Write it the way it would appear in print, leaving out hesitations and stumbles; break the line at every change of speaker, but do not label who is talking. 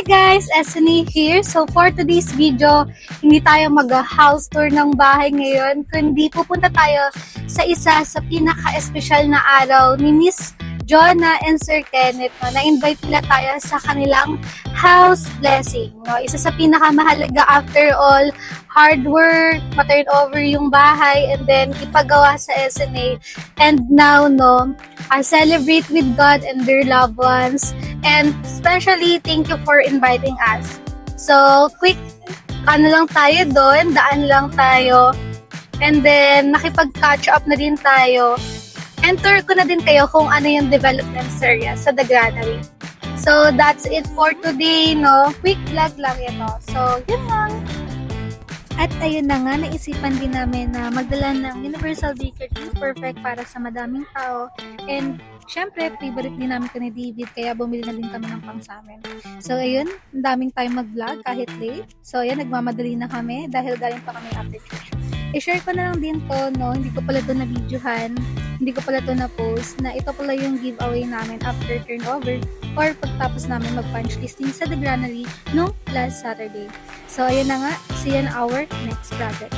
Hi guys, Esney here. So for today's video, hindi tayo mag-house tour ng bahay ngayon, kundi pupunta tayo sa isa sa pinaka-espesyal na araw ni Miss Jonah and Sir Kenneth. No? Na-invite nila tayo sa kanilang house blessing. No? Isa sa pinakamahalaga after all, hard work, ma-turn over yung bahay, and then ipagawa sa SNA. And now, no, I celebrate with God and their loved ones. And especially, thank you for inviting us. So, quick, lang tayo doon, daan lang tayo. And then, nakipag-catch up na din tayo. Enter ko na din kayo kung ano yung development area sa The Granary. So, that's it for today, no? Quick vlog lang ito. So, yun lang. At ayun na nga, naisipan din namin na magdala ng Universal Bakery, perfect para sa madaming tao. And syempre, favorite din namin ito ni David, kaya bumili na din kami ng pang sa amin. So ayun, ang daming time mag-vlog kahit late. So ayun, nagmamadali na kami dahil galing pa kami after church. I-share ko na lang din to, no? Hindi ko pala to na-videohan, hindi ko pala to na-post, na ito pala yung giveaway namin after turnover or pagtapos namin mag-punch listing sa The Granary nung last Saturday. So ayun na nga, see you in our next project.